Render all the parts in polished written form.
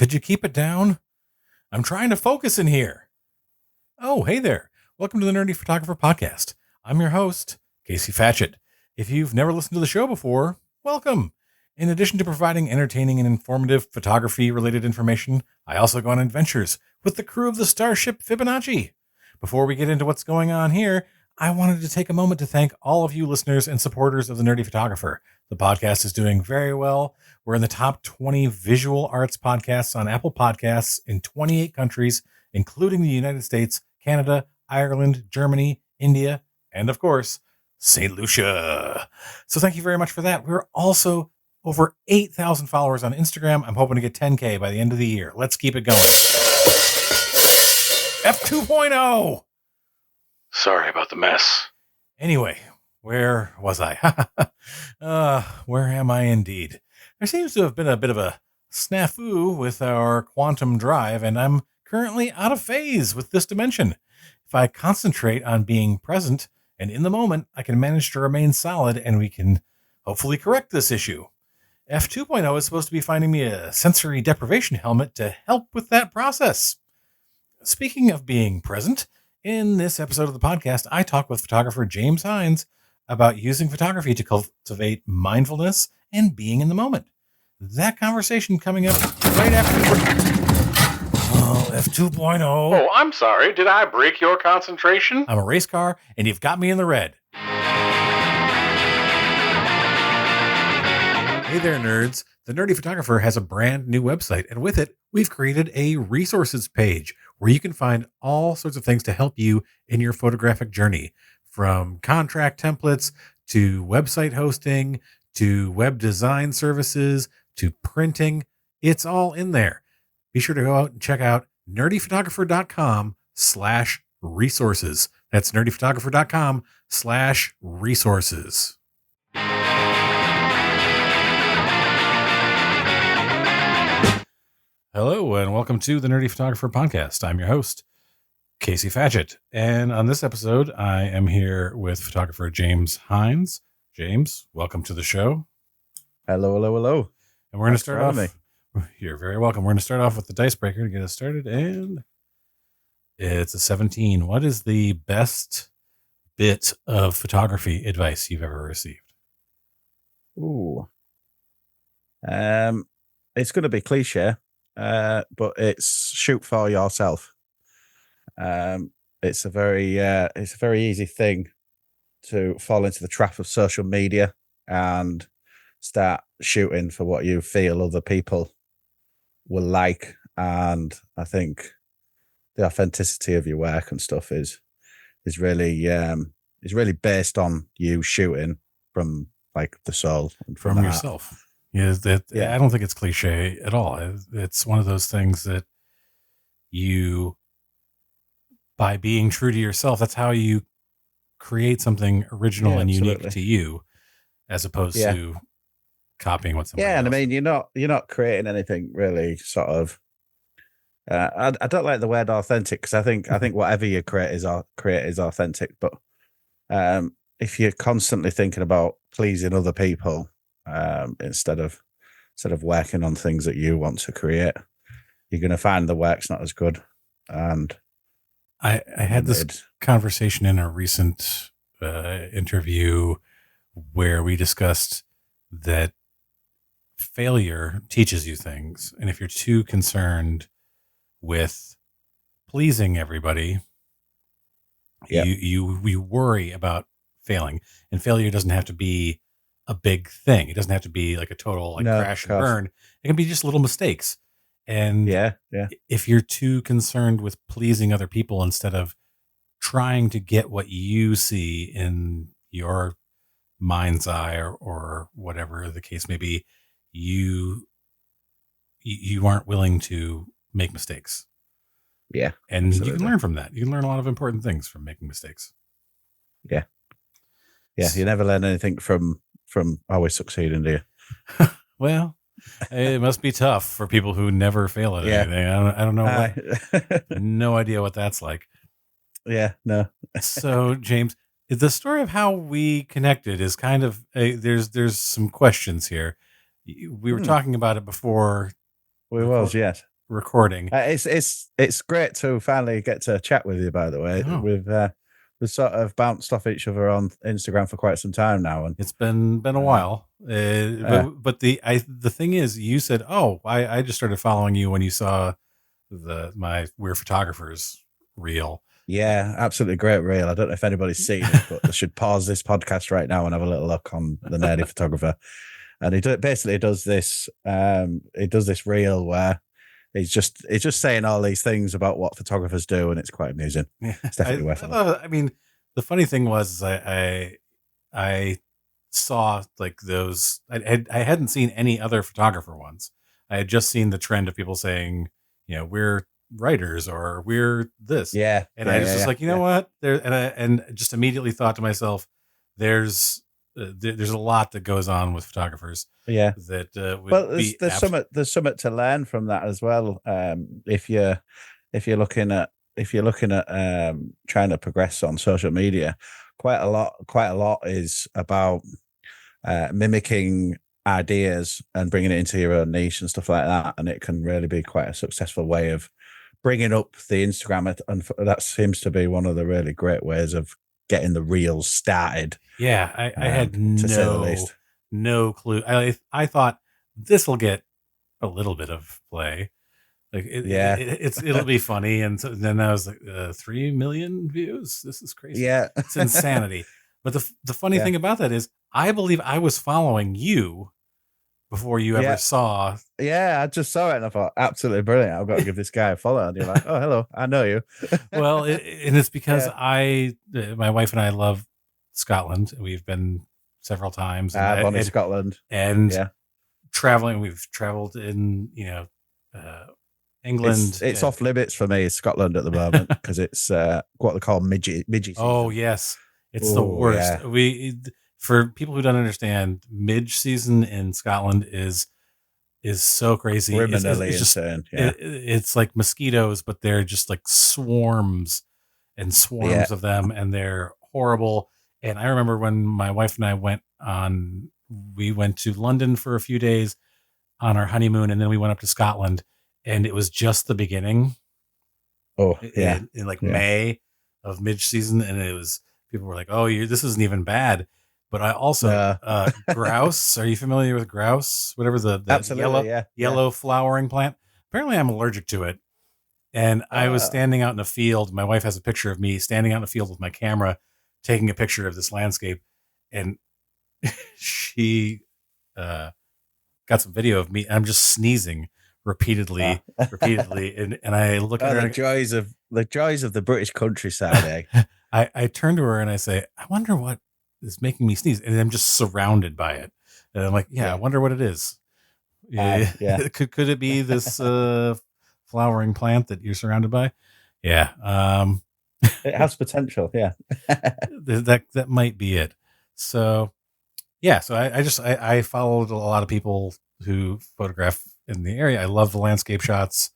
Could you keep it down? I'm trying to focus in here. Oh, hey there. Welcome to the Nerdy Photographer Podcast. I'm your host, Casey Fatchett. If you've never listened to the show before, welcome. In addition to providing entertaining and informative photography-related information, I also go on adventures with the crew of the Starship Fibonacci. Before we get into what's going on here, I wanted to take a moment to thank all of you listeners and supporters of the Nerdy Photographer. The podcast is doing very well. We're in the top 20 visual arts podcasts on Apple Podcasts in 28 countries, including the United States, Canada, Ireland, Germany, India, and of course, St. Lucia. So thank you very much for that. We're also over 8,000 followers on Instagram. I'm hoping to get 10K by the end of the year. Let's keep it going. F2.0. Sorry about the mess. Anyway, where was I? Where am I indeed? There seems to have been a bit of a snafu with our quantum drive, and I'm currently out of phase with this dimension. If I concentrate on being present and in the moment, I can manage to remain solid, and we can hopefully correct this issue. F2.0 is supposed to be finding me a sensory deprivation helmet to help with that process. Speaking of being present, in this episode of the podcast, I talk with photographer James Hines about using photography to cultivate mindfulness and being in the moment. That conversation coming up right after the break. Oh, F2.0. Oh, I'm sorry. Did I break your concentration? I'm a race car, and you've got me in the red. Hey there, nerds. The Nerdy Photographer has a brand new website, and with it, we've created a resources page where you can find all sorts of things to help you in your photographic journey, from contract templates to website hosting to web design services to printing. It's all in there. Be sure to go out and check out nerdyphotographer.com/resources. That's nerdyphotographer.com/resources. Hello, and welcome to the Nerdy Photographer Podcast. I'm your host, Casey Fatchett. And on this episode, I am here with photographer James Hines. James, welcome to the show. Hello. And we're going to start off. You're very welcome. We're going to start off with the dice breaker to get us started. And it's a 17. What is the best bit of photography advice you've ever received? Ooh. It's going to be cliche. But it's shoot for yourself. It's a very easy thing to fall into the trap of social media and start shooting for what you feel other people will like. And I think the authenticity of your work and stuff is really based on you shooting from like the soul and from yourself. Yeah, I don't think it's cliche at all. It's one of those things that you, by being true to yourself, that's how you create something original and unique to you, as opposed to copying what somebody else. And I mean, you're not creating anything really sort of. I don't like the word authentic because I think whatever you create is authentic. But if you're constantly thinking about pleasing other people, instead of working on things that you want to create, you're going to find the work's not as good. And I had this conversation in a recent interview where we discussed that failure teaches you things, and if you're too concerned with pleasing everybody, you worry about failing. And failure doesn't have to be a big thing. It doesn't have to be like a total crash and burn. It can be just little mistakes. And if you're too concerned with pleasing other people instead of trying to get what you see in your mind's eye or whatever the case may be, you aren't willing to make mistakes. Yeah. And absolutely. You can learn from that. You can learn a lot of important things from making mistakes. Yeah. Yeah. You never learn anything from always succeeding, do you? Well, it must be tough for people who never fail at anything. I don't know. No idea what that's like. Yeah, no. So, James, the story of how we connected is kind of there's some questions here. We were talking about it before. Yes. recording. It's great to finally get to chat with you. By the way, Oh. we've sort of bounced off each other on Instagram for quite some time now, and It's been a while. But the thing is, you said, "Oh, I just started following you when you saw my We're Photographers reel." yeah, absolutely great reel. I don't know if anybody's seen it, but they should pause this podcast right now and have a little look on the Nerdy Photographer. And basically does this. He does this reel where he's just saying all these things about what photographers do, and it's quite amusing. Yeah, It's definitely worth a look. I mean, the funny thing was, I saw like those. I hadn't seen any other photographer ones. I had just seen the trend of people saying, we're writers or we're this, Yeah, and I was just like, yeah. what? There, and just immediately thought to myself, there's a lot that goes on with photographers. Yeah, that would but be there's something to learn from that as well. If you're looking at trying to progress on social media, quite a lot is about mimicking ideas and bringing it into your own niche and stuff like that, and it can really be quite a successful way of bringing up the Instagram, and that seems to be one of the really great ways of getting the reels started. Yeah, I had to say the least. no clue. I thought this will get a little bit of play. Like it'll be funny, and then I was like, 3 million views. This is crazy. Yeah, it's insanity. But the funny Yeah. thing about that is, I believe I was following you before you ever saw. Yeah, I just saw it and I thought, absolutely brilliant. I've got to give this guy a follow. And you're like, oh, hello, I know you. Well, and it's because Yeah. my wife and I love Scotland. We've been several times, Bonnie, Scotland. and Yeah. traveling. We've traveled in, England. It's off limits for me, Scotland at the moment, because it's what they call midgie season. Oh yes, it's the worst. Yeah. For people who don't understand, midge season in Scotland is so crazy. Criminally It's just insane. Yeah. it's like mosquitoes, but they're just like swarms and swarms of them, and they're horrible. And I remember when my wife and I we went to London for a few days on our honeymoon, and then we went up to Scotland, and it was just the beginning. Oh yeah, in like May of midge season, and it was, people were like, "Oh, this isn't even bad." But I also grouse. Are you familiar with grouse? Whatever the yellow flowering plant. Apparently, I'm allergic to it. And I was standing out in a field. My wife has a picture of me standing out in a field with my camera, taking a picture of this landscape, and she got some video of me. I'm just sneezing repeatedly, and I look at her. The joys of the British countryside. Eh? I turn to her and I say, "I wonder what is making me sneeze," and I'm just surrounded by it. And I'm like, I wonder what it is. Yeah. Could it be this flowering plant that you're surrounded by? Yeah. It has potential. Yeah. that might be it. So yeah. So I followed a lot of people who photograph in the area. I love the landscape shots.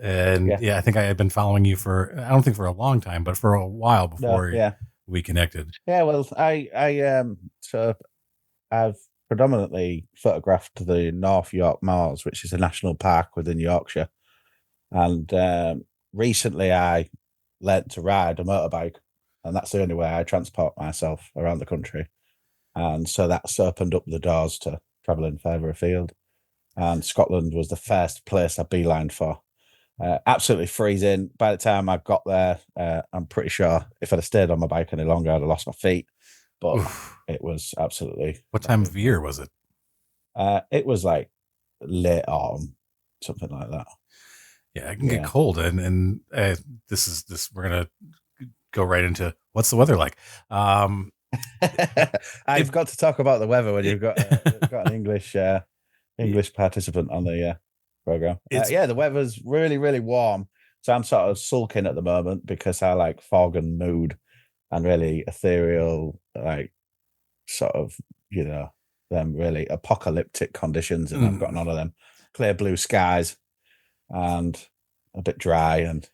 And I think I had been following you I don't think for a long time, but for a while before we connected. Yeah, well, so I've predominantly photographed the North York Moors, which is a national park within Yorkshire. And recently I learnt to ride a motorbike, and that's the only way I transport myself around the country. And so that's opened up the doors to travelling further afield. And Scotland was the first place I beelined for. Absolutely freezing. By the time I got there, I'm pretty sure if I'd have stayed on my bike any longer, I'd have lost my feet. But it was absolutely. What time of year was it? It was like late autumn, something like that. Yeah, it can get cold, and this. We're gonna go right into what's the weather like. I've got to talk about the weather when you've got an English participant on the program. The weather's really, really warm. So I'm sort of sulking at the moment because I like fog and mood and really ethereal, like sort of, them really apocalyptic conditions. And I've got none of them. Clear blue skies and a bit dry. And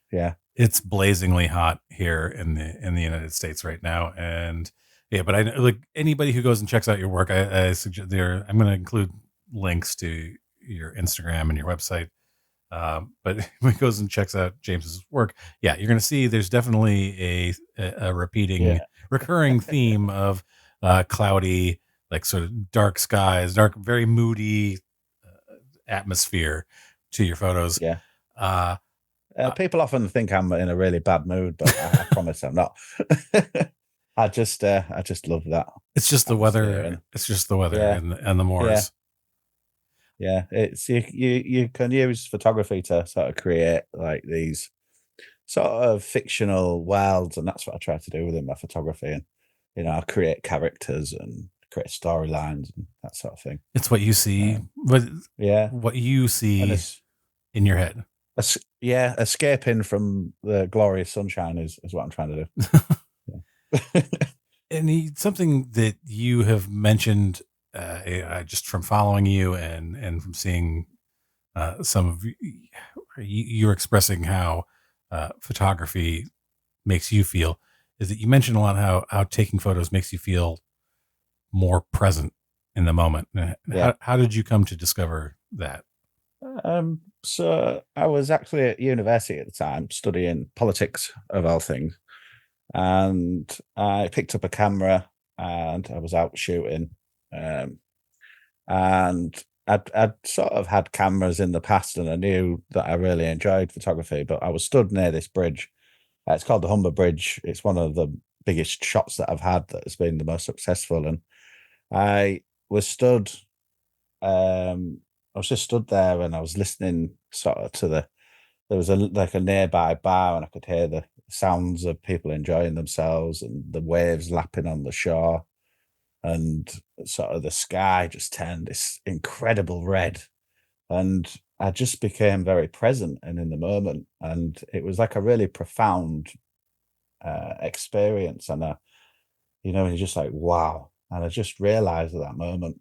it's blazingly hot here in the United States right now. And but I like anybody who goes and checks out your work, I suggest I'm going to include links to your Instagram and your website But when he goes and checks out James's work, yeah, you're going to see there's definitely a repeating, Yeah. recurring theme of cloudy, like sort of dark skies, dark, very moody atmosphere to your photos. Yeah. Uh, People often think I'm in a really bad mood, but I promise I'm not. I just love that it's just the atmosphere, weather. and It's just the weather yeah, and the yeah, moors. yeah. It's you can use photography to sort of create like these sort of fictional worlds, and that's what I try to do within my photography. And I create characters and create storylines and that sort of thing. It's what you see, Um, yeah, what you and see it's in your head. yeah, escaping from the glorious sunshine is what I'm trying to do. Yeah. And something that you have mentioned, just from following you and from seeing some of you're expressing how photography makes you feel, is that you mentioned a lot how taking photos makes you feel more present in the moment. Yeah. How did you come to discover that? So I was actually at university at the time studying politics of all things, and I picked up a camera and I was out shooting. Um, and I'd sort of had cameras in the past, and I knew that I really enjoyed photography. But I was stood near this bridge. It's called the Humber Bridge. It's one of the biggest shots that I've had that has been the most successful. And I was stood I was just stood there and I was listening sort of to there was like a nearby bar, and I could hear the sounds of people enjoying themselves and the waves lapping on the shore, and sort of the sky just turned this incredible red. And I just became very present and in the moment. And it was like a really profound experience. And, you're just like, wow. And I just realized at that moment.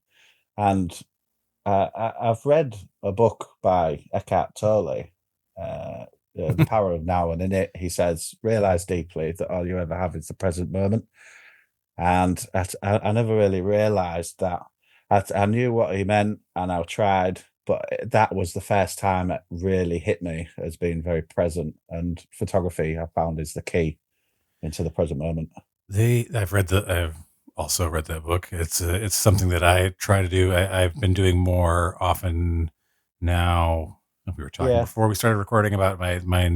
And I've read a book by Eckhart Tolle, The Power of Now, and in it he says, "Realize deeply that all you ever have is the present moment." And I never really realized that. I knew what he meant, and I tried, but that was the first time it really hit me as being very present. And photography, I found, is the key into the present moment. I've also read that book. It's something that I try to do. I've been doing more often now. We were talking Yeah, before we started recording about my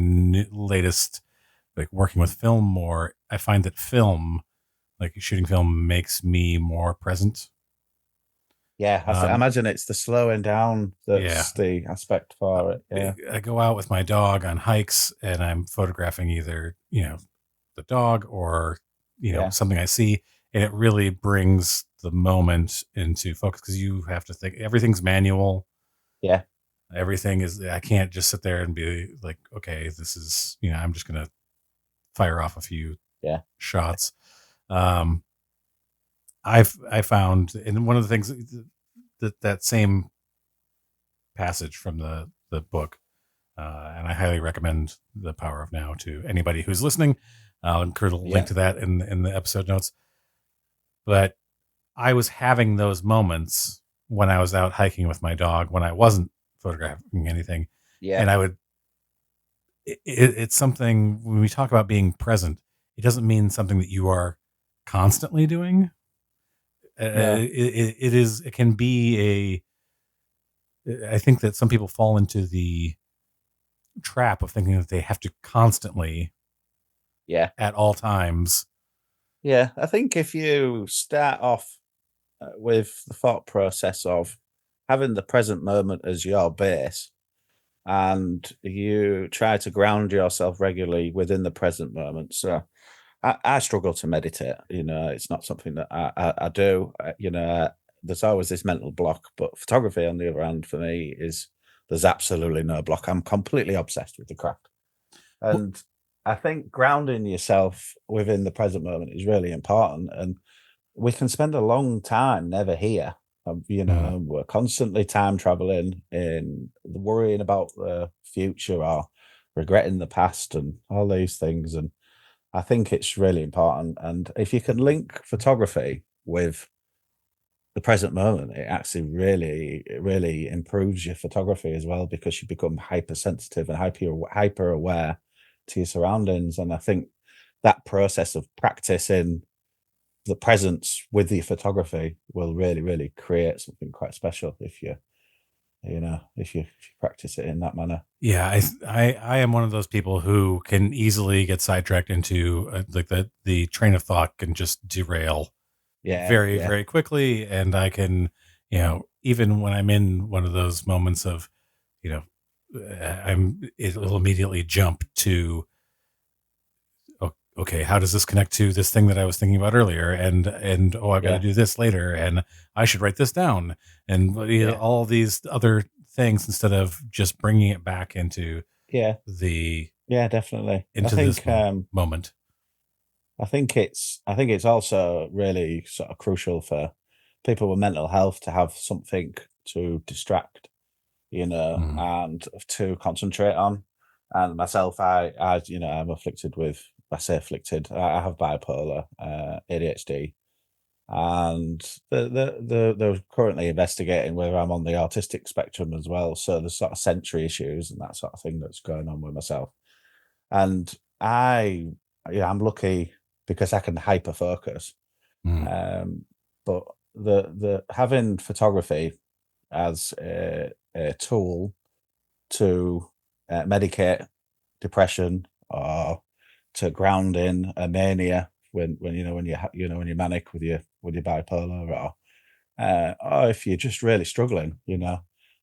latest, like working with film more. I find that film, like shooting film, makes me more present. yeah. I Um, imagine it's the slowing down yeah, that's the aspect for it. Yeah, I go out with my dog on hikes, and I'm photographing either the dog or yeah, something I see, and it really brings the moment into focus because you have to think everything's manual. yeah. Everything is. I can't just sit there and be like, okay, this is I'm just gonna fire off a few Yeah, shots. Um, I found, and one of the things that same passage from the book, and I highly recommend The Power of Now to anybody who's listening. I'll include a link yeah, to that in the episode notes. But I was having those moments when I was out hiking with my dog when I wasn't photographing anything, yeah, and I would. It's something when we talk about being present. It doesn't mean something that you are constantly doing. no, It is. It can be a. I think that some people fall into the trap of thinking that they have to constantly, yeah, at all times. yeah. I think if you start off with the thought process of having the present moment as your base, and you try to ground yourself regularly within the present moment. So I struggle to meditate. It's not something that I do. There's always this mental block, but photography, on the other hand, for me, is there's absolutely no block. I'm completely obsessed with the craft. And I think grounding yourself within the present moment is really important. And we can spend a long time never here. Mhm. We're constantly time traveling and worrying about the future or regretting the past and all these things. And I think it's really important. And if you can link photography with the present moment, it actually really improves your photography as well, because you become hypersensitive and hyper aware to your surroundings. And I think that process of practicing the presence with your photography will really create something quite special if if you practice it in that manner. Yeah, I am one of those people who can easily get sidetracked into like the train of thought can just derail Yeah, very, yeah, very quickly. And I can, even when I'm in one of those moments of, you know, it'll immediately jump to, okay, how does this connect to this thing that I was thinking about earlier? And oh, I've got to yeah, do this later, and I should write this down, and yeah, all these other things instead of just bringing it back into yeah, the yeah, definitely. I into this think moment. I think it's also really sort of crucial for people with mental health to have something to distract, Mhm. and to concentrate on. And myself, I'm afflicted with, I say afflicted, I have bipolar, ADHD, and they're currently investigating whether I'm on the autistic spectrum as well. So there's sort of sensory issues and that sort of thing that's going on with myself. And I, yeah, I'm lucky because I can hyper focus. Mhm. Um, but the having photography as a tool to medicate depression, or to ground in a mania when you're manic with your bipolar, or if you're just really struggling,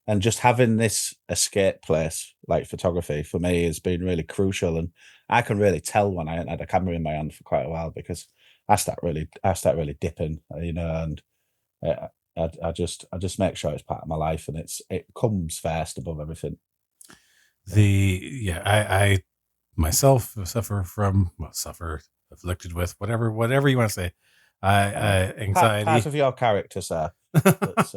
and just having this escape place like photography for me has been really crucial. And I can really tell when I haven't had a camera in my hand for quite a while, because I start really dipping, and uh, I just make sure it's part of my life, and it comes first above everything. Yeah, Yeah, I myself suffer afflicted with whatever you want to say. uh, part Anxiety of your character, sir. That's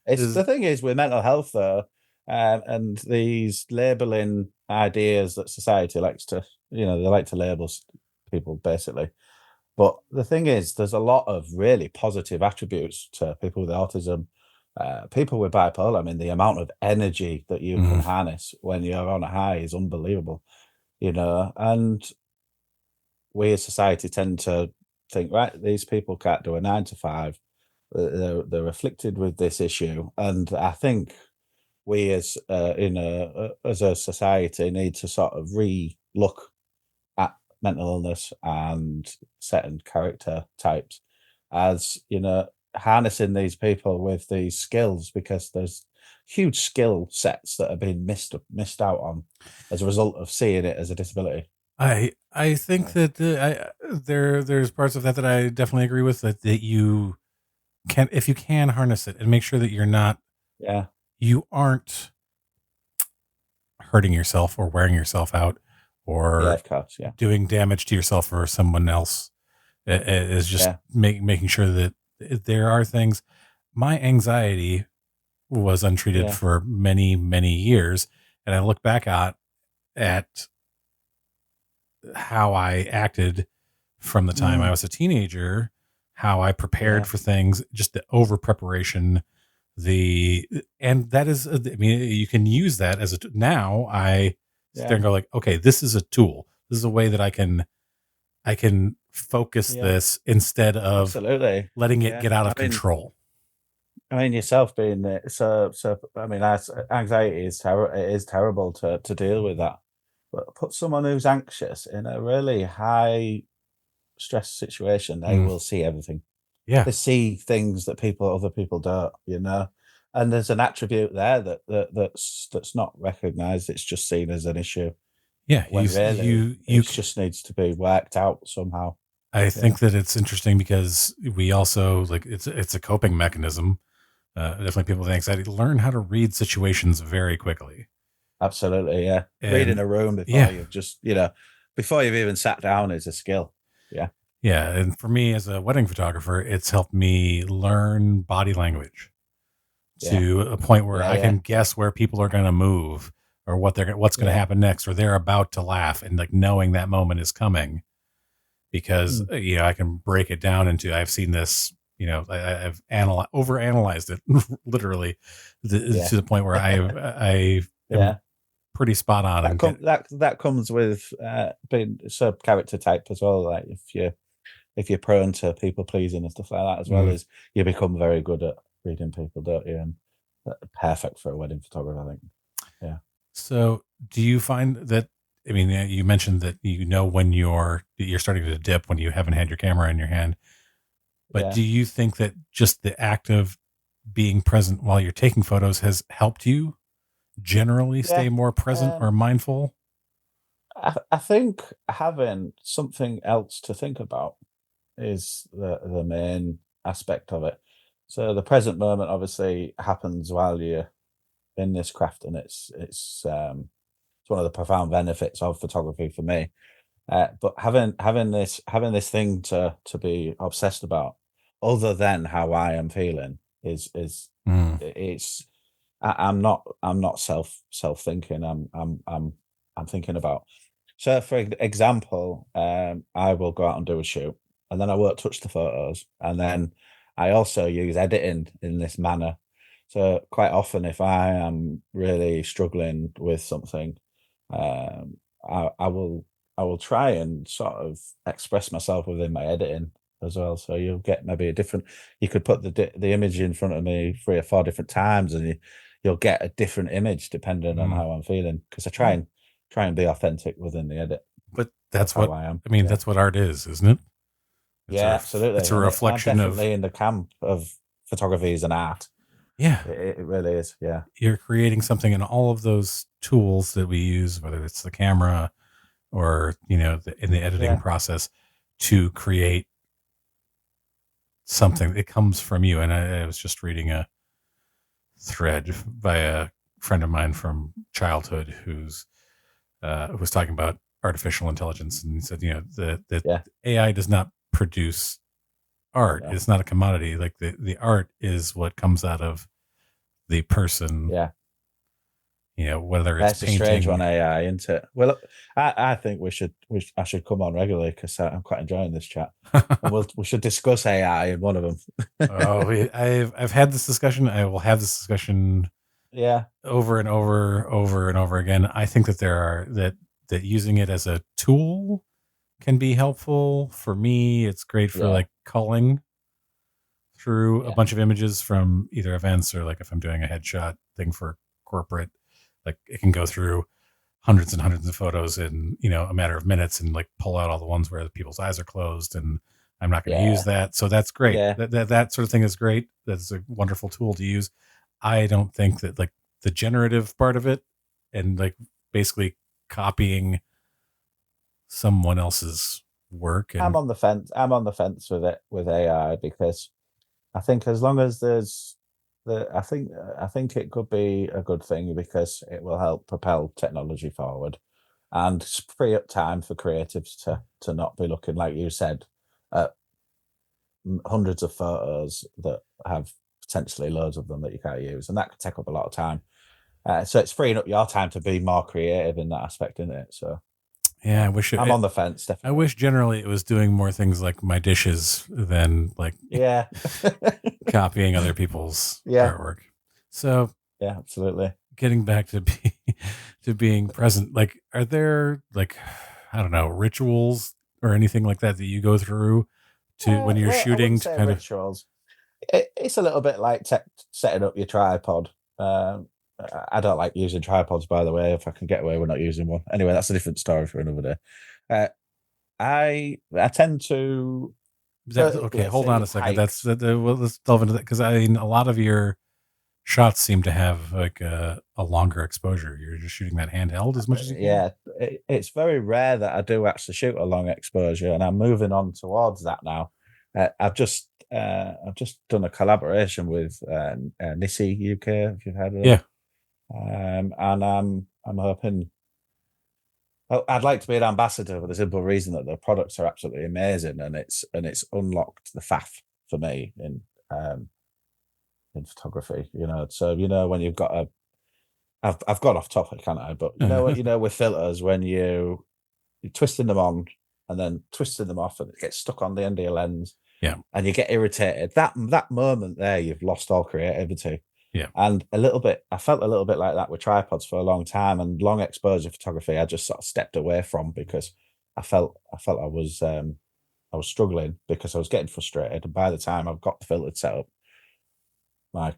it's is the thing is with mental health though, and these labeling ideas that society likes to, they like to label people basically. But the thing is, there's a lot of really positive attributes to people with autism, people with bipolar. I mean, the amount of energy that you can mhm. harness when you're on a high is unbelievable, and we as society tend to think, right, these people can't do a 9 to 5. They're afflicted with this issue, and I think we as a society need to sort of re-look at mental illness and certain character types as, harnessing these people with these skills, because there's huge skill sets that are being missed out on as a result of seeing it as a disability. I think Uh, that there's parts of that I definitely agree with, that you can, if you can harness it and make sure that yeah, you aren't hurting yourself or wearing yourself out yeah, or of course, yeah, doing damage to yourself or someone else, is just yeah, making sure that there are things. My anxiety was untreated yeah, for many, many years. And I look back at how I acted from the time I mm, was a teenager, how I prepared yeah, for things, just the over preparation, and that is, I mean, you can use that as now I sit there yeah, and go like, okay, this is a tool. This is a way that I can focus yeah, this instead of absolutely, letting it yeah. get out I of mean, control. yourself being so. I mean, anxiety is it is terrible to deal with that. But put someone who's anxious in a really high stress situation, they Mm, will see everything. yeah. They see things that other people don't, And there's an attribute there that's not recognized. It's just seen as an issue, Yeah. when really You it just needs to be worked out somehow. I Yeah, think that it's interesting because we also like it's a coping mechanism. Definitely people with anxiety learn how to read situations very quickly. absolutely. Yeah, reading And a room yeah, before you've even sat down is a skill. Yeah, yeah. And for me as a wedding photographer, it's helped me learn body language yeah, to a point where yeah, I yeah. can guess where people are going to move or what's going to Yeah. happen next, or they're about to laugh, and like knowing that moment is coming because Mm. I can break it down into, I've seen this, I've overanalyzed it literally Yeah. to the point where I am Yeah. pretty spot on and That comes with being so character type as well. Like if you're prone to people pleasing and stuff like that, as well as you become very good at reading people, don't you? And perfect for a wedding photographer, I think. Yeah. So, do you find that? I mean, you mentioned that when you're starting to dip when you haven't had your camera in your hand. But Yeah. do you think that just the act of being present while you're taking photos has helped you generally Yeah. stay more present or mindful? I think having something else to think about is the main aspect of it. So the present moment obviously happens while you're in this craft, and it's one of the profound benefits of photography for me. But having this thing to be obsessed about, other than how I am feeling, is Mm. it's I'm not self thinking. I'm thinking about. So, for example, I will go out and do a shoot, and then I won't touch the photos, and then I also use editing in this manner. So, quite often, if I am really struggling with something, um, I will try and sort of express myself within my editing as well. So you'll get maybe a different. You could put the image in front of me 3 or 4 different times, and you'll get a different image depending on Mm. how I'm feeling. Because I try and be authentic within the edit But of that's how what I am. I mean. Yeah, That's what art is, isn't it? yeah, It's absolutely. a And I'm reflection of definitely in the camp of photography as an art. yeah. It really is. Yeah, You're creating something, in all of those tools that we use, whether it's the camera or in the editing yeah, process, to create something that comes from you. And I was just reading a thread by a friend of mine from childhood who's was talking about artificial intelligence, and he said, that yeah. AI does not produce art. No, It's not a commodity. Like the art is what comes out of the person. yeah. Whether it's That's a strange one, painting. AI, isn't it? Well, I think I should come on regularly because I'm quite enjoying this chat, and we should discuss AI in one of them. I've had this discussion. I will have this discussion Yeah, over and over and over again. I think that that using it as a tool can be helpful. For me, it's great for yeah, like culling through a yeah, bunch of images from either events, or like if I'm doing a headshot thing for corporate, like it can go through hundreds and hundreds of photos in a matter of minutes and like pull out all the ones where the people's eyes are closed, and I'm not going to use yeah, that. So that's great. yeah. That sort of thing is great. That's a wonderful tool to use. I don't think that like the generative part of it, and like basically copying someone else's work I'm and on the fence. I'm on the fence with it with AI because I think as long as there's I think it could be a good thing because it will help propel technology forward and free up time for creatives to not be looking, like you said, at hundreds of photos that have potentially loads of them that you can't use, and that could take up a lot of time. So it's freeing up your time to be more creative in that aspect, isn't it? So yeah, I'm on the fence, I definitely. wish generally it was doing more things like my dishes than like Yeah, copying other people's yeah, artwork. So yeah, absolutely. getting back to to being present, like are there like, I don't know, rituals or anything like that that you go through to when you're Well, I shooting wouldn't to say kind of rituals. It's a little bit like setting up your tripod. I don't like using tripods, by the way. If I can get away with not using one, anyway, that's a different story for another day. Uh, I tend to. So okay, let's hold say on your a second. That's hikes. well, let's delve into that, because I mean a lot of your shots seem to have like a longer exposure. You're just shooting that handheld as much as you can. Yeah, it's very rare that I do actually shoot a long exposure, and I'm moving on towards that now. I've just done a collaboration with Nissi UK, if you've heard of them, Yeah. and I'm hoping. I'd like to be an ambassador for the simple reason that the products are absolutely amazing, and it's unlocked the faff for me in photography. So when you've got a I've gone off topic, can't I? But with filters, when you're twisting them on and then twisting them off, and it gets stuck on the end of your lens. Yeah. And you get irritated. That moment there, you've lost all creativity. Yeah. And I felt a little bit like that with tripods for a long time, and long exposure photography. I just sort of stepped away from because I felt I was struggling because I was getting frustrated. And by the time I've got the filtered set up, my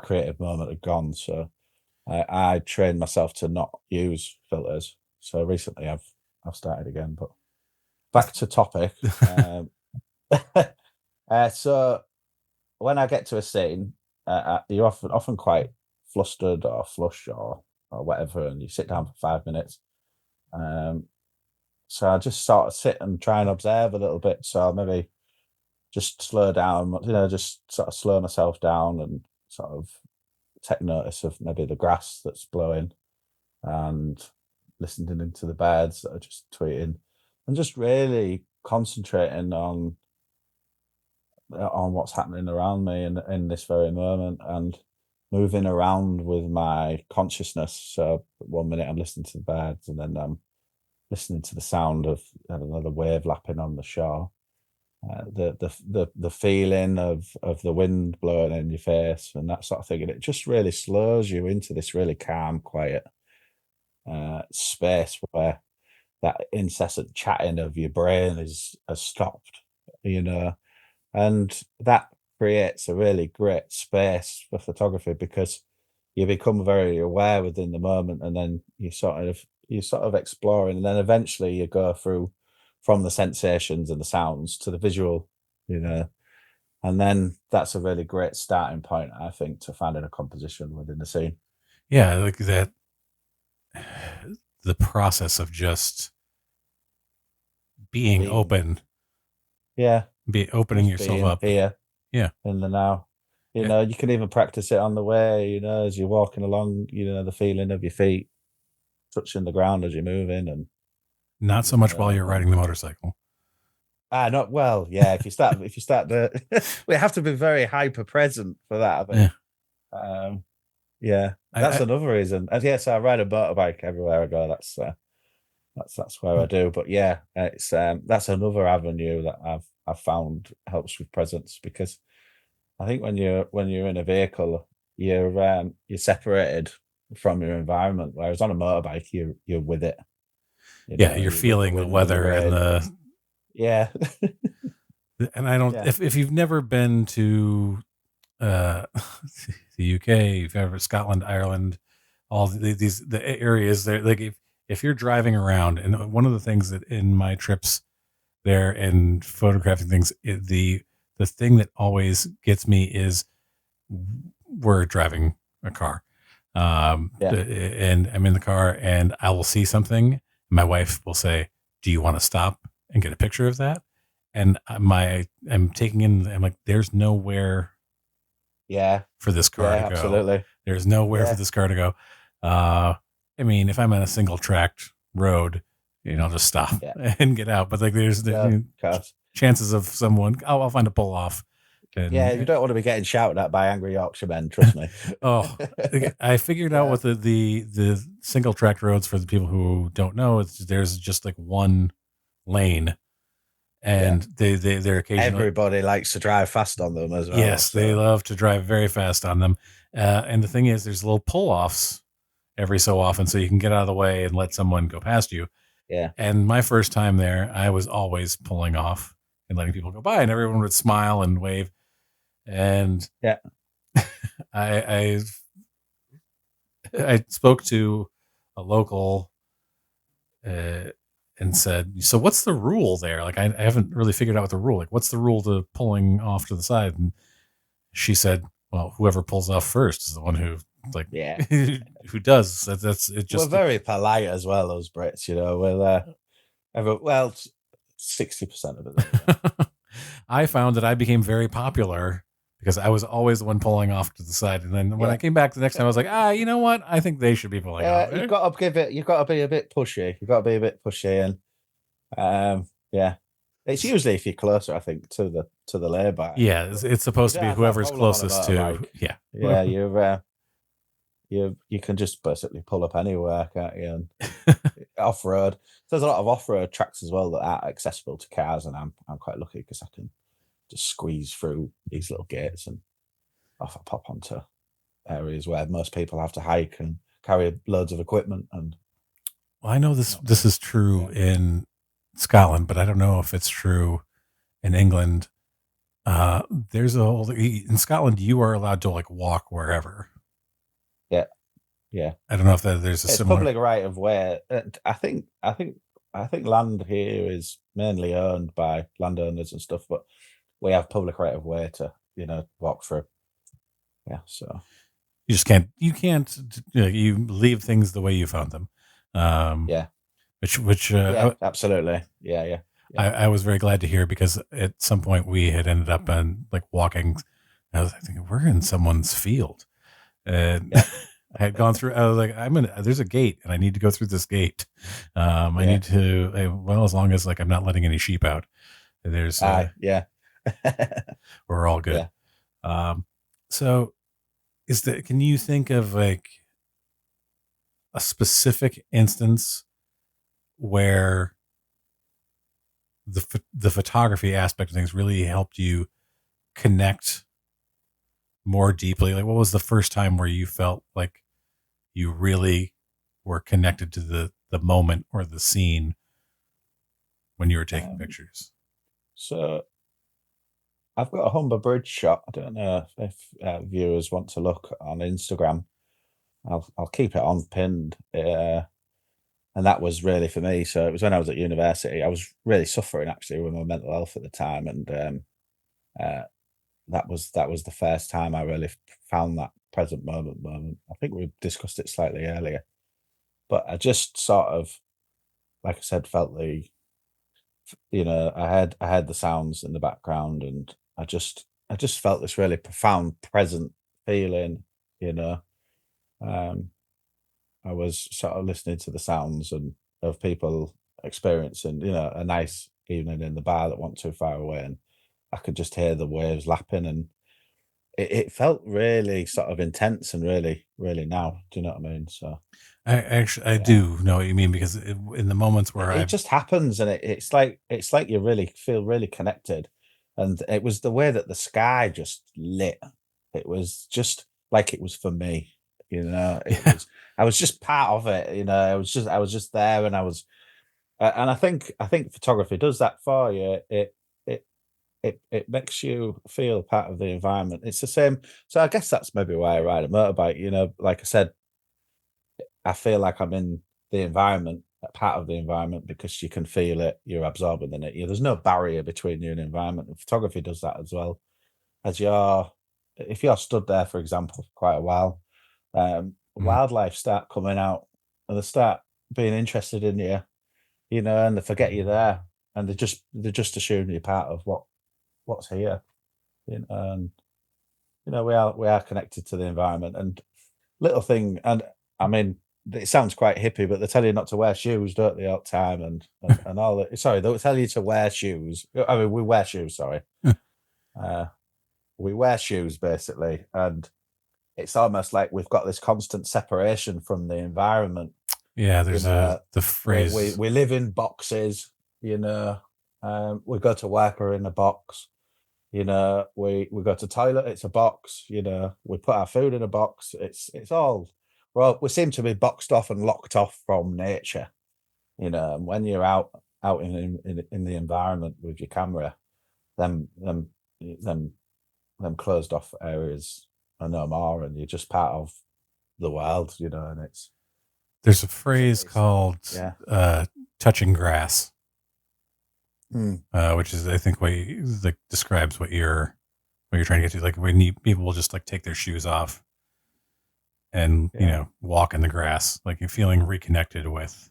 creative moment had gone. So I trained myself to not use filters. So recently I've started again. But back to topic. So when I get to a scene, you're often quite flustered or flush or whatever, and you sit down for 5 minutes. So I just sort of sit and try and observe a little bit. So maybe just slow down, just sort of slow myself down and sort of take notice of maybe the grass that's blowing and listening into the birds that are just tweeting and just really concentrating on what's happening around me in this very moment and moving around with my consciousness. So 1 minute I'm listening to the birds and then I'm listening to the sound of another wave lapping on the shore. The feeling of the wind blowing in your face and that sort of thing, and it just really slows you into this really calm, quiet space where that incessant chatting of your brain has stopped, and that creates a really great space for photography because you become very aware within the moment, and then you sort of exploring, and then eventually you go through from the sensations and the sounds to the visual, and then that's a really great starting point, I think, to finding a composition within the scene. Yeah, like that. The process of just being open, opening just yourself being up. here Yeah. in the now. You can even practice it on the way, as you're walking along, the feeling of your feet touching the ground as you're moving, and Not so much while you're riding the motorcycle. not well, yeah. If you start to, we have to be very hyper present for that, I think. Yeah, that's another reason. And yes, I ride a motorbike everywhere I go. That's where I do. But yeah, it's that's another avenue that I've found helps with presence, because I think when you're in a vehicle, you're separated from your environment, whereas on a motorbike you're with it. You're with the feeling the wind and weather and rain. the Yeah. and I don't Yeah. if you've never been to the UK, if ever Scotland, Ireland, all the areas there, like if you're driving around, and one of the things that in my trips there and photographing things, the thing that always gets me is we're driving a car, and I'm in the car and I will see something. My wife will say, "Do you want to stop and get a picture of that?" And I'm taking in. I'm like, "There's nowhere." For this car to go. Absolutely. There's nowhere for this car to go. I mean, if I'm on a single tracked road, I'll just stop and get out. But like, there's chances of someone. I'll find a pull off. And, you don't want to be getting shouted at by angry Yorkshiremen. Trust me. I figured out what the single tracked roads, for the people who don't know, there's just like one lane. And they're occasionally, everybody likes to drive fast on them as well. Yes, they love to drive very fast on them. And the thing is, there's little pull-offs every so often, so you can get out of the way and let someone go past you. Yeah. And my first time there, I was always pulling off and letting people go by, and everyone would smile and wave. And I spoke to a local and said, "So what's the rule there? Like, I haven't really figured out what the rule. Like, what's the rule to pulling off to the side?" And she said, "Well, whoever pulls off first is the one who who does." That's it. Just we're very polite as well, those Brits. We're 60% of it. I found that I became very popular because I was always the one pulling off to the side, and then when I came back the next time, I was like, you know what? I think they should be pulling off. You've got to be a bit pushy. And it's usually if you're closer, I think, to the lay-by. Yeah, it's supposed to be whoever's closest to. You can just basically pull up anywhere, can't you? And off road. there's a lot of off-road tracks as well that are accessible to cars, and I'm quite lucky because I can just squeeze through these little gates and off I pop onto areas where most people have to hike and carry loads of equipment. And Well, I know this is true in Scotland, but I don't know if it's true in England. There's a whole in Scotland you are allowed to like walk wherever. yeah, yeah, I don't know if there's a it's similar. public right of way. I think land here is mainly owned by landowners and stuff, but we have public right of way to walk through. Yeah, so You just can't. You can't. You leave things the way you found them. Um, yeah, which yeah, absolutely, yeah. I was very glad to hear because at some point we had ended up on like walking. I was thinking we're in someone's field, and Yeah. I had gone through. I was like, There's a gate, and I need to go through this gate. I Yeah. need to. Well, as long as like I'm not letting any sheep out, there's Yeah. we're all good. Yeah. So can you think of like a specific instance where the photography aspect of things really helped you connect more deeply? Like, what was the first time where you felt like you really were connected to the moment or the scene when you were taking Um, pictures? so I've got a Humber Bridge shot. I don't know if viewers want to look on Instagram. I'll keep it on pinned. And that was really for me. So it was when I was at university. I was really suffering actually with my mental health at the time, and uh, that was the first time I really found that present moment. I think we discussed it slightly earlier, but I just sort of, like I said, felt I had the sounds in the background, and I just felt this really profound present feeling. You know, um, I was sort of listening to the sounds and of people experiencing, a nice evening in the bar that wasn't too far away, and I could just hear the waves lapping, and it felt really sort of intense and really, really now. Do you know what I mean? So I yeah, do know what you mean because in the moments where it just happens, and it's like you really feel really connected, and it was the way that the sky just lit. It was just like it was for me. It yeah, was. I was just part of it. I was just there, and I was. And I think photography does that for you. It it makes you feel part of the environment. It's the same. So I guess that's maybe why I ride a motorbike. Like I said, I feel like I'm in the environment, a part of the environment, because you can feel it, you're absorbing in it. There's no barrier between you and the environment. And photography does that as well. As you're, if you're stood there, for example, for quite a while, mhm. wildlife start coming out and they start being interested in you, and they forget you're there, and they just assume you're part of what's here, and we are connected to the environment. And little thing, and I mean, it sounds quite hippie, but they tell you not to wear shoes, don't they, all the time, and all that. Sorry, they'll tell you to wear shoes. I mean, we wear shoes. Sorry, uh, we wear shoes basically, and it's almost like we've got this constant separation from the environment. Yeah. You There's know, the we phrase. we live in boxes. We go to work, we're in a box. We go to toilet, it's a box. We put our food in a box. It's all, well, we seem to be boxed off and locked off from nature. And when you're out in the environment with your camera, them them them them closed off areas are no more, and you're just part of the world. And There's a phrase it's called yeah. touching grass, Mm, which is I think like describes what you're trying to get to. Like when people will just like take their shoes off and yeah, walk in the grass, like you're feeling reconnected with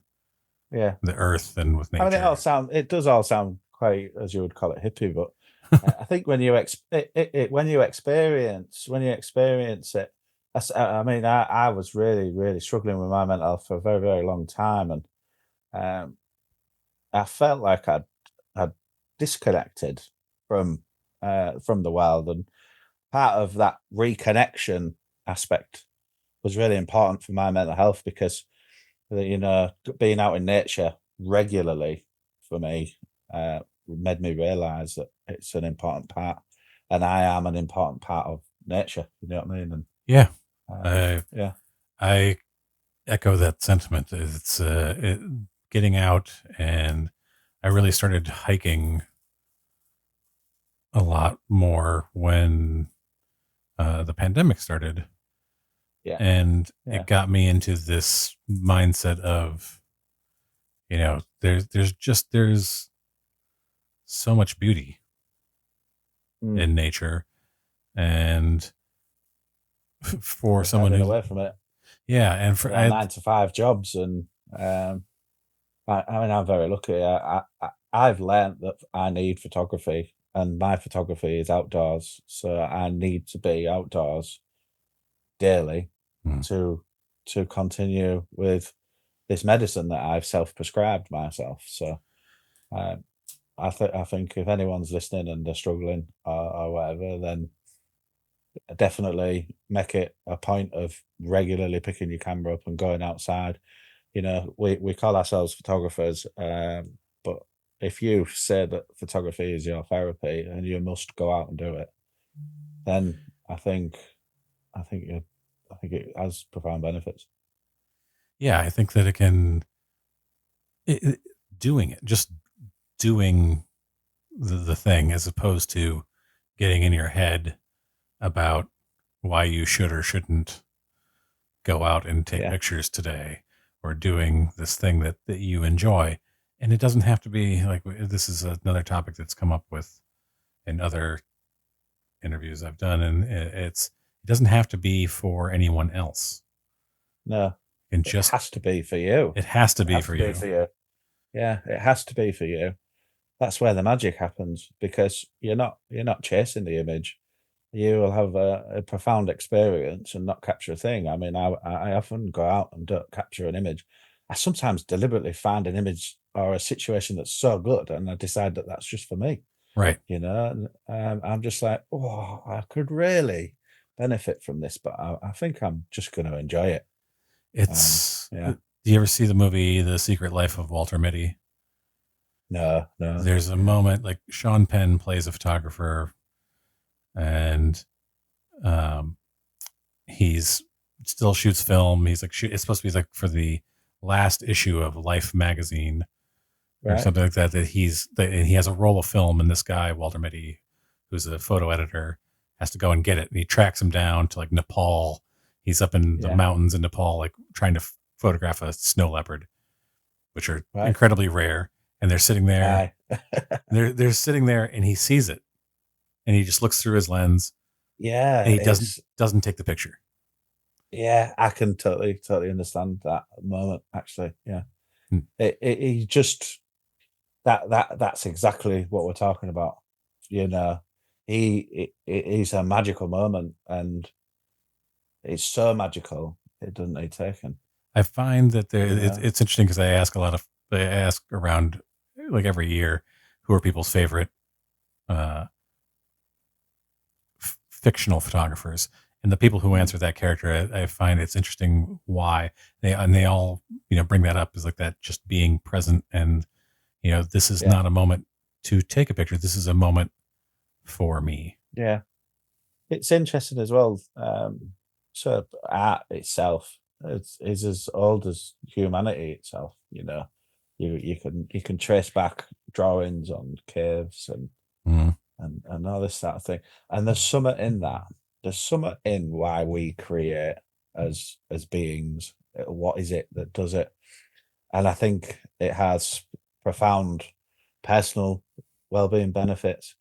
yeah. the earth and with I mean, nature. it does all sound quite, as you would call it, hippie, but I think when when you experience it, I mean, I was really, really struggling with my mental health for a very, very long time, and um, I felt like I'd disconnected from the world, and part of that reconnection aspect was really important for my mental health because being out in nature. regularly for me made me realize that it's an important part, and I am an important part of nature. You know what I mean? And Yeah. yeah, I echo that sentiment. It's getting out, and I really started hiking a lot more when the pandemic started, yeah, and yeah. it got me into this mindset of, there's so much beauty Mm. in nature, and for Just someone having who, away from it yeah, and with for our I, 9 to 5 jobs, and I mean, I'm very lucky. I've learned that I need photography, and my photography is outdoors, so I need to be outdoors daily Hmm. to continue with this medicine that I've self-prescribed myself. So um, I think if anyone's listening and they're struggling or whatever, then definitely make it a point of regularly picking your camera up and going outside. You know, we call ourselves photographers, but if you say that photography is your therapy and you must go out and do it, then I think it, I think it has profound benefits. Yeah, I think that it can, it, doing it, just doing the thing, as opposed to getting in your head about why you should or shouldn't go out and take Yeah, pictures today, or doing this thing that you enjoy. And it doesn't have to be like, this is another topic that's come up with in other interviews I've done. And it doesn't have to be for anyone else. no, And it just, has to be for you. it has to It be has for to be you. for you. Yeah, it has to be for you. That's where the magic happens, because you're not chasing the image. You will have a profound experience and not capture a thing. I mean, I often go out and don't capture an image. I sometimes deliberately find an image or a situation that's so good, and I decide that that's just for me. Right. You know, and I'm just like, oh, I could really benefit from this, but I think I'm just going to enjoy it. It's, Yeah, do you ever see the movie The Secret Life of Walter Mitty? no, no, There's a yeah, moment, like Sean Penn plays a photographer, and um, he's still shoots film. He's like, it's supposed to be like for the last issue of Life magazine or right, something like that. And he has a roll of film, and this guy Walter Mitty, who's a photo editor, has to go and get it, and he tracks him down to like Nepal. He's up in the yeah, mountains in Nepal, like trying to photograph a snow leopard, which are right, incredibly rare. And they're sitting there. aye, They're sitting there, and he sees it, and he just looks through his lens, yeah, and he doesn't it's doesn't take the picture. yeah, I can totally understand that moment. Actually, yeah, Hmm. he just that's exactly what we're talking about. You know, it is a magical moment, and it's so magical it doesn't need taken. I find that You know, it's interesting because I ask around like every year, who are people's favorite uh, fictional photographers, and the people who mm, answer that character, I find it's interesting why they all bring that up, is like that, just being present, and this is yeah, not a moment to take a picture. This is a moment for me. yeah. It's interesting as well. So art itself is as old as humanity itself. You know, you can trace back drawings on caves Mm. and all this sort of thing. And there's something in that. There's something in why we create as beings. What is it that does it? And I think it has profound personal well-being benefits,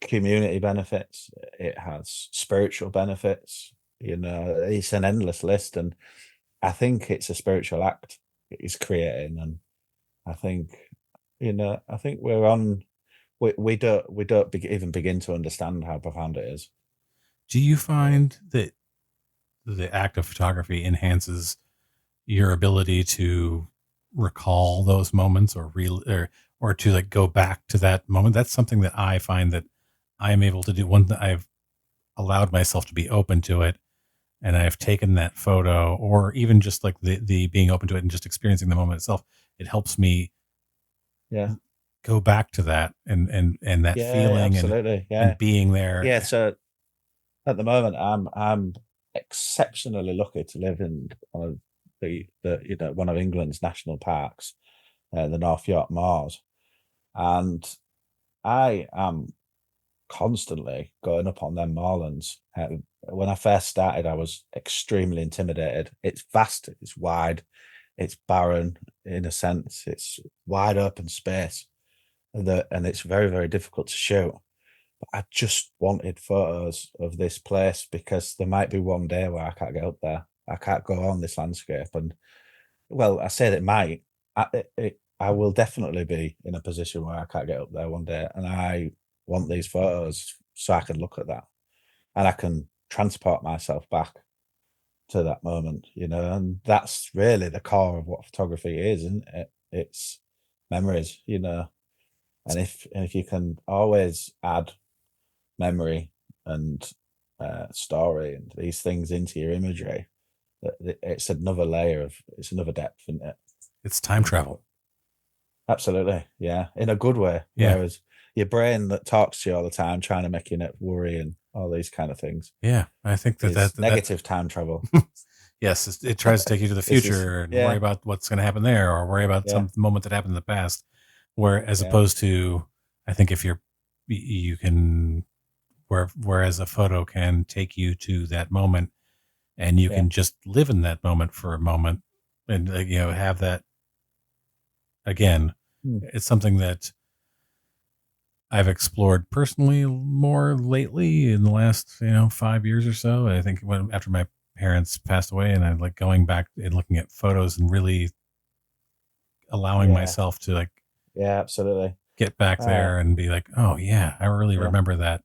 community benefits. It has spiritual benefits. You know, it's an endless list, and I think it's a spiritual act it's creating. And I think, I think we're on. We don't even begin to understand how profound it is. Do you find that the act of photography enhances your ability to recall those moments, or or to like go back to that moment? That's something that I find that I'm able to do. One that I've allowed myself to be open to it, and I've taken that photo, or even just like the being open to it and just experiencing the moment itself. It helps me Yeah. go back to that and that Yeah, feeling absolutely. and Yeah. being there. Yeah. So at the moment, I'm exceptionally lucky to live in one of one of England's national parks, the North York Moors, and I am constantly going up on them moorlands. When I first started, I was extremely intimidated. It's vast, it's wide, it's barren in a sense. It's wide open space, and it's very, very difficult to shoot. But I just wanted photos of this place because there might be one day where I can't get up there. I can't go on this landscape, and well, I say that it might. I will definitely be in a position where I can't get up there one day, and I want these photos so I can look at that and I can transport myself back to that moment, and that's really the core of what photography is, isn't it? It's memories, and if you can always add memory and story and these things into your imagery, it's another layer it's another depth, isn't it? It's time travel. Absolutely, yeah, in a good way. Yeah. Whereas your brain that talks to you all the time, trying to make you worry and all these kind of things, Yeah. I think is negative time travel. Yes, it tries to take you to the This is future and worry yeah, about what's going to happen there, or worry about yeah, some moment that happened in the past. Where, as yeah, opposed to, I think if you can, whereas a photo can take you to that moment, and you yeah, can just live in that moment for a moment, and have that again. mm, It's something that I've explored personally more lately in the last 5 years or so. I think after my parents passed away, and I like going back and looking at photos and really allowing yeah, myself to like yeah, absolutely. get back Uh, there and be like, oh yeah, I really yeah, remember that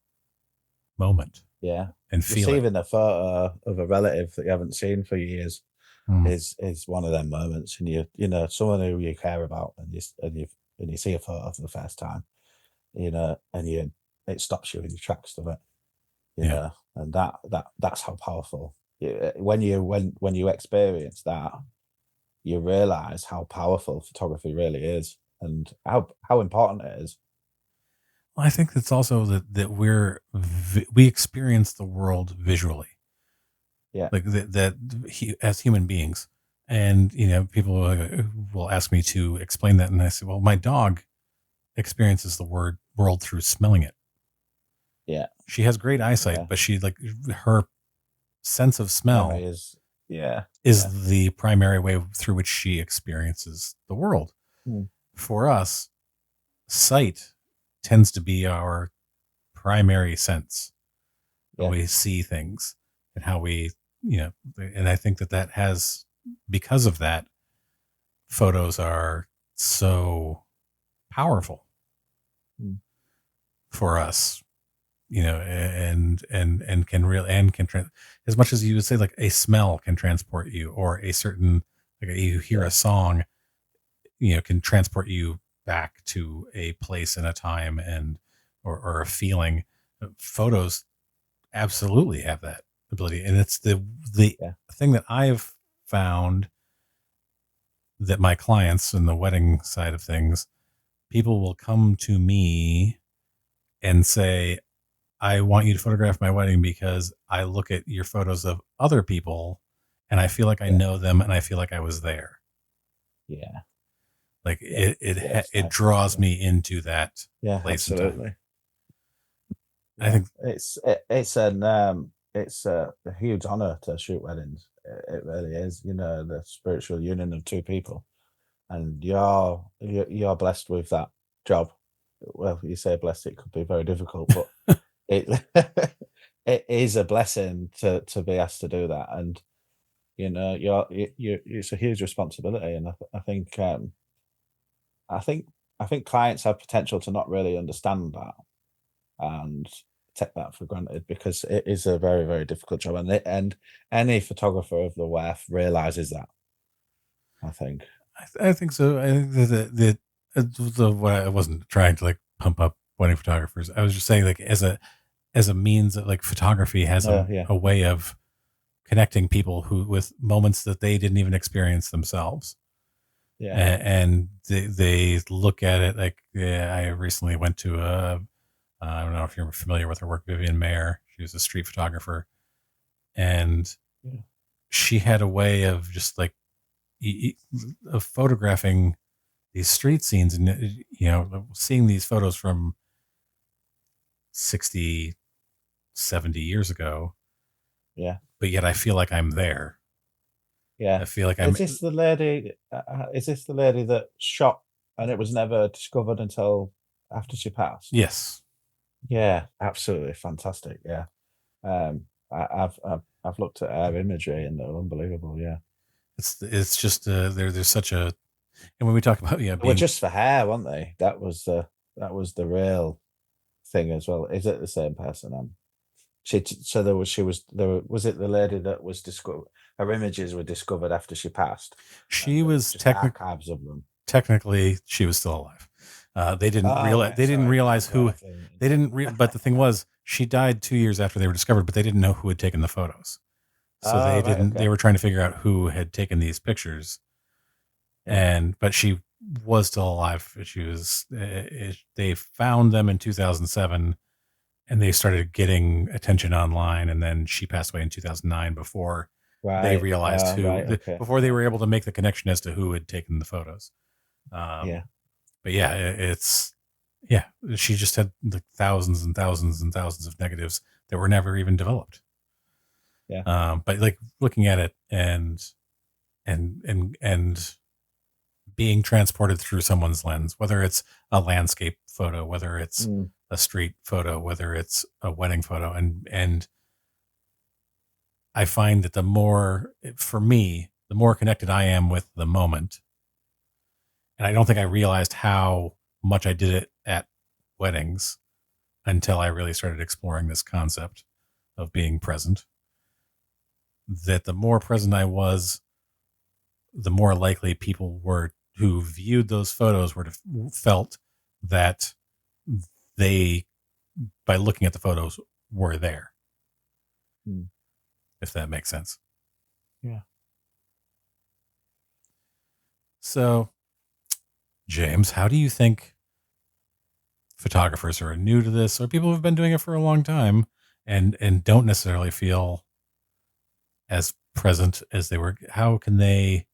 moment yeah. and feel it. Receiving a photo of a relative that you haven't seen for years Mm, is one of them moments, and someone who you care about, and you see a photo for the first time, and it stops you in your tracks, doesn't it? yeah. And that's how powerful. When you experience that, you realize how powerful photography really is, and how important it is. Well, I think it's also that we experience the world visually, Yeah, like as human beings. And people will ask me to explain that, and I say, well, my dog experiences the world through smelling it. yeah, She has great eyesight, yeah. but she like her sense of Memory smell is, yeah, yeah, is the primary way through which she experiences the world. mm, For us, sight tends to be our primary sense, how yeah, we see things and how we, and I think that has, because of that, photos are so powerful mm, for us, and can really, and as much as you would say like a smell can transport you, or a certain, like you hear yeah, a song, can transport you back to a place and a time, and or a feeling. Photos absolutely have that ability, and it's the yeah, thing that I've found, that my clients in the wedding side of things, people will come to me and say, I want you to photograph my wedding because I look at your photos of other people and I feel like I yeah, know them, and I feel like I was there. yeah, Like yeah, yeah. It's it nice. draws Yeah, me into that yeah, place and time. absolutely. I Yeah, think, it's a huge honor to shoot weddings. It really is. The spiritual union of two people, and you're blessed with that job. Well, you say blessed, it could be very difficult, but it it is a blessing to be asked to do that, and it's a huge responsibility, and I think I think clients have potential to not really understand that and take that for granted, because it is a very, very difficult job, and any photographer of the WEF realizes that. I think. I think so. I think that what I wasn't trying to like pump up wedding photographers. I was just saying, like, as a means that like photography has No, yeah, a way of connecting people who with moments that they didn't even experience themselves. Yeah. And they look at it like, yeah, I recently went to I don't know if you're familiar with her work, Vivian Mayer. She was a street photographer, and Yeah. she had a way of just like of photographing these street scenes, and seeing these photos from 60, 70 years ago, Yeah. but yet I feel like I'm there. Yeah. I feel like Is this the lady? Is this the lady that shot and it was never discovered until after she passed? yes. Yeah, absolutely fantastic. Yeah. I've looked at her imagery and they're unbelievable. Yeah. It's just there's such a, and when we talk about They were being, just for hair, weren't they? That was the real thing as well. Is it the same person? So was it the lady that was discovered? Her images were discovered after she passed, she and there was was just archives of them. technically she was still alive. They didn't Oh, realize right, sorry. Right, they didn't but the thing was she died 2 years after they were discovered, but they didn't know who had taken the photos. So oh, right, they okay. were trying to figure out who had taken these pictures. Yeah, But she was still alive. She was, they found them in 2007, and they started getting attention online. And then she passed away in 2009 before they right, realized right, okay. before they were able to make the connection as to who had taken the photos. Yeah, But yeah, yeah, she just had like thousands and thousands and thousands of negatives that were never even developed. yeah. But like looking at it and being transported through someone's lens, whether it's a landscape photo, whether it's Mm, a street photo, whether it's a wedding photo. And I find that for me, the more connected I am with the moment. And I don't think I realized how much I did it at weddings until I really started exploring this concept of being present. That the more present I was, the more likely people were who viewed those photos felt that they, by looking at the photos, were there. mm, If that makes sense. yeah. So, James, how do you think photographers who are new to this, or people who've been doing it for a long time, and don't necessarily feel as present as they were, how can they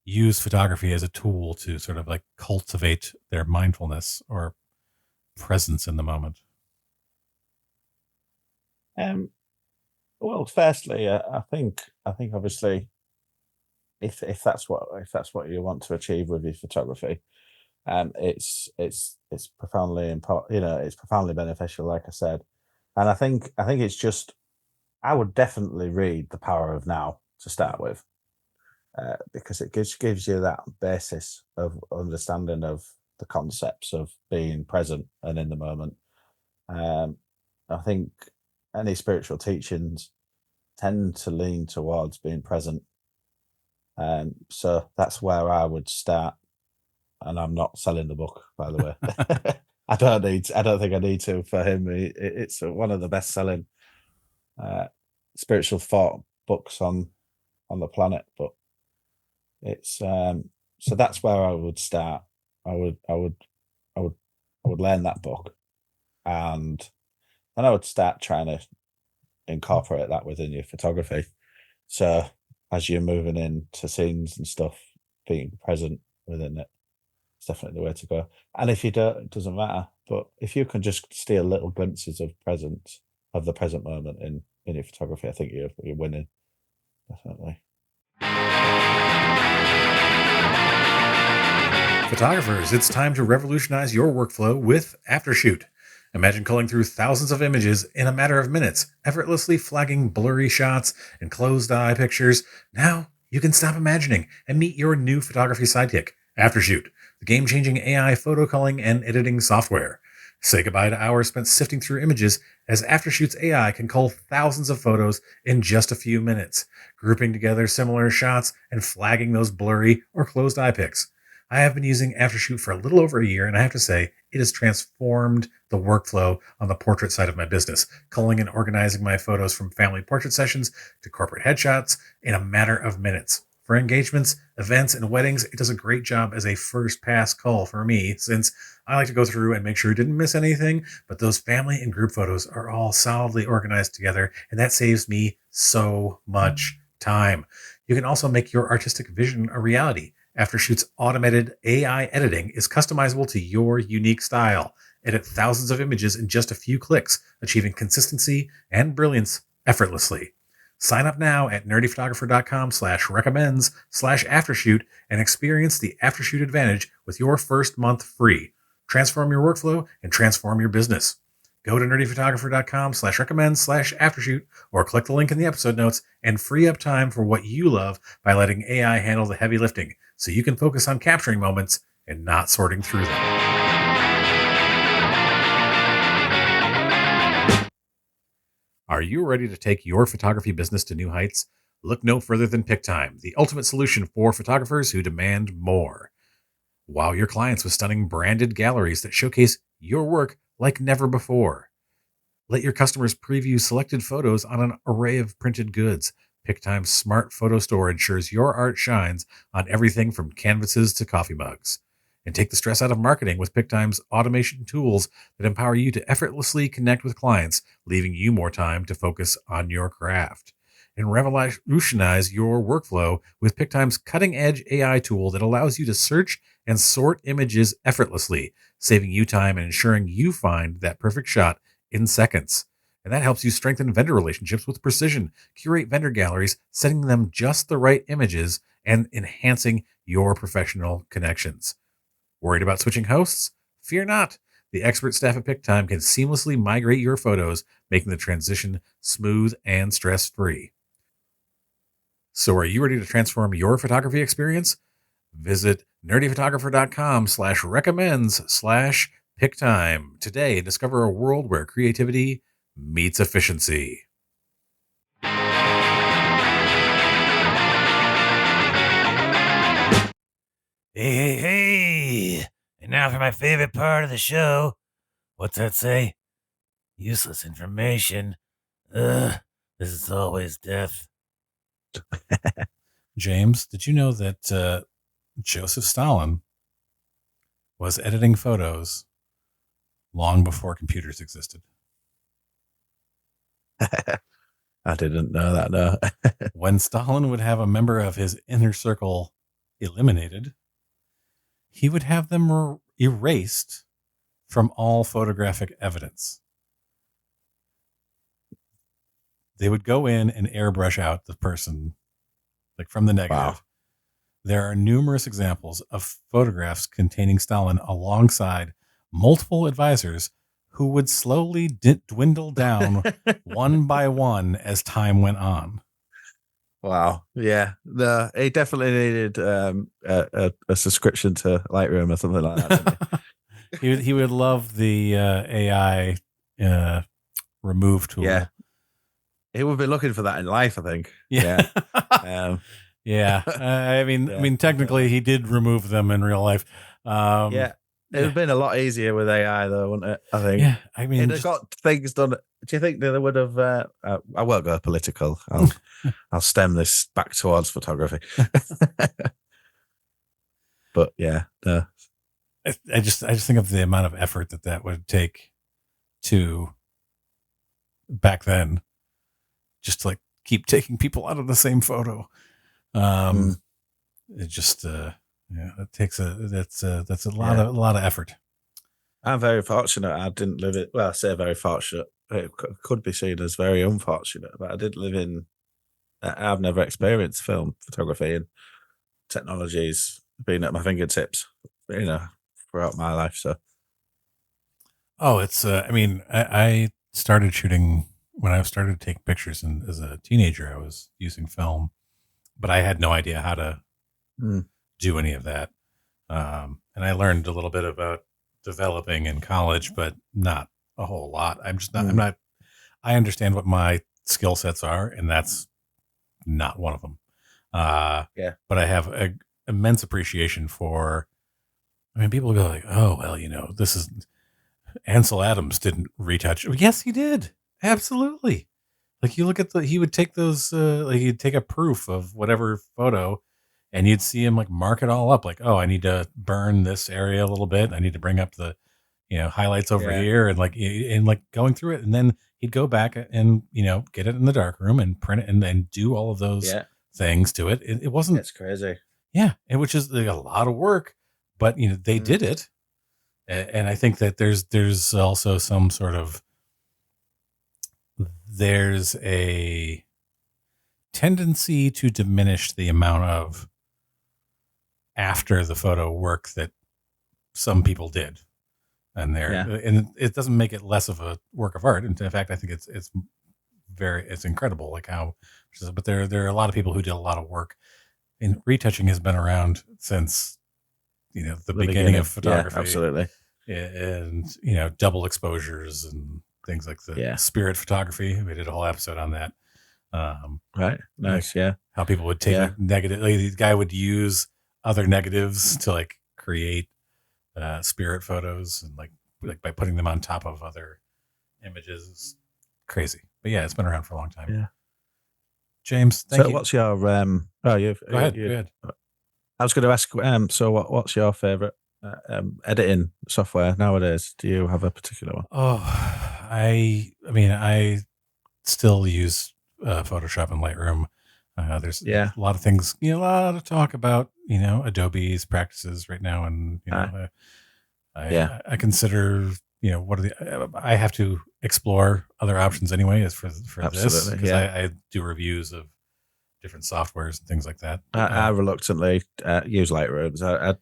use photography as a tool to sort of like cultivate their mindfulness or presence in the moment? Um. Well, firstly, I think obviously, if that's what you want to achieve with your photography, it's profoundly important. It's profoundly beneficial, like I said, and I think it's just I would definitely read The Power of Now to start with, because it gives you that basis of understanding of the concepts of being present and in the moment. Um, I think any spiritual teachings tend to lean towards being present, so that's where I would start. And I'm not selling the book, by the way. I don't think I need to for him. It's one of the best selling uh, spiritual thought books on the planet. But it's so that's where I would start. I would I would I would I would learn that book, and then I would start trying to incorporate that within your photography. So as you're moving into scenes and stuff, being present within it, it's definitely the way to go. And if you don't, it doesn't matter. But if you can just steal little glimpses of the present moment in your photography, I think you're winning. Definitely. Photographers, it's time to revolutionize your workflow with Aftershoot. Imagine culling through thousands of images in a matter of minutes, effortlessly flagging blurry shots and closed eye pictures. Now you can stop imagining and meet your new photography sidekick, Aftershoot, the game-changing AI photo culling and editing software. Say goodbye to hours spent sifting through images, as Aftershoot's AI can cull thousands of photos in just a few minutes, grouping together similar shots and flagging those blurry or closed eye pics. I have been using Aftershoot for a little over a year, and I have to say, it has transformed the workflow on the portrait side of my business, culling and organizing my photos from family portrait sessions to corporate headshots in a matter of minutes. For engagements, events, and weddings, it does a great job as a first pass call for me, since I like to go through and make sure I didn't miss anything, but those family and group photos are all solidly organized together, and that saves me so much time. You can also make your artistic vision a reality. Aftershoot's automated AI editing is customizable to your unique style. Edit thousands of images in just a few clicks, achieving consistency and brilliance effortlessly. Sign up now at nerdyphotographer.com/recommends/aftershoot and experience the Aftershoot advantage with your first month free. Transform your workflow and transform your business. Go to nerdyphotographer.com/recommends/aftershoot or click the link in the episode notes and free up time for what you love by letting AI handle the heavy lifting so you can focus on capturing moments and not sorting through them. Are you ready to take your photography business to new heights? Look no further than PicTime, the ultimate solution for photographers who demand more. Wow your clients with stunning branded galleries that showcase your work like never before. Let your customers preview selected photos on an array of printed goods. PicTime's smart photo store ensures your art shines on everything from canvases to coffee mugs. And take the stress out of marketing with PicTime's automation tools that empower you to effortlessly connect with clients, leaving you more time to focus on your craft. And revolutionize your workflow with PicTime's cutting-edge AI tool that allows you to search and sort images effortlessly, saving you time and ensuring you find that perfect shot in seconds. And that helps you strengthen vendor relationships with precision, curate vendor galleries, setting them just the right images, and enhancing your professional connections. Worried about switching hosts? Fear not. The expert staff at PicTime can seamlessly migrate your photos, making the transition smooth and stress-free. So are you ready to transform your photography experience? Visit nerdyphotographer.com/recommends/PicTime today and discover a world where creativity meets efficiency. Hey, hey, hey! And now for my favorite part of the show. What's that say? Useless information. This is always death. James, did you know that Joseph Stalin was editing photos long before computers existed? I didn't know that, no. When Stalin would have a member of his inner circle eliminated, he would have them erased from all photographic evidence. They would go in and airbrush out the person, like from the negative. Wow. There are numerous examples of photographs containing Stalin alongside multiple advisors who would slowly dwindle down one by one as time went on. Wow. Yeah. No, he definitely needed a subscription to Lightroom or something like that. Didn't he would love the AI remove tool. Yeah. He would be looking for that in life, I think. Yeah. Yeah. I mean, technically, he did remove them in real life. Yeah. It would have been a lot easier with AI, though, wouldn't it? I think. Yeah. I mean, it'd have got things done. Do you think they would have? I won't go political. I'll stem this back towards photography. But yeah, no. I just think of the amount of effort that would take to back then, just to like keep taking people out of the same photo. It just it takes that's a lot of effort. I'm very fortunate. I didn't live it. Well, I say very fortunate. It could be seen as very unfortunate, but I didn't live in. I've never experienced film photography, and technology's been at my fingertips, throughout my life. So, it's. I mean, I started shooting when I started to take pictures, and as a teenager, I was using film, but I had no idea how to do any of that. And I learned a little bit about developing in college, but not a whole lot. I'm just not. I'm not. I understand what my skill sets are, and that's not one of them. But I have an immense appreciation for. I mean, people go like, "Oh, well, this is." Ansel Adams didn't retouch. Yes, he did. Absolutely. Like you look at he would take those, like he'd take a proof of whatever photo and you'd see him like mark it all up, like, oh, I need to burn this area a little bit. I need to bring up the, highlights over here, and like going through it, and then he'd go back and get it in the dark room and print it and then do all of those things to it. It wasn't. It's crazy. Yeah, which is like a lot of work, but they did it, and I think that there's also some sort of there's a tendency to diminish the amount of after the photo work that some people did, and and it doesn't make it less of a work of art. And in fact, I think it's incredible, like how. But there are a lot of people who did a lot of work. And retouching has been around since the beginning of photography. Yeah, absolutely. And double exposures and things like the spirit photography. We did a whole episode on that. Right. Nice. Like how people would take a negative. Like, the guy would use other negatives to like create spirit photos, and like by putting them on top of other images. It's crazy. But yeah, it's been around for a long time. Yeah. James, thank you. What's your Go ahead. Go ahead. I was going to ask. So what's your favorite editing software nowadays? Do you have a particular one? Oh, I mean, I still use Photoshop and Lightroom. There's a lot of things, a lot of talk about, Adobe's practices right now, and I consider, what are I have to explore other options anyway, as for this, because I do reviews of different softwares and things like that. I reluctantly use Lightroom.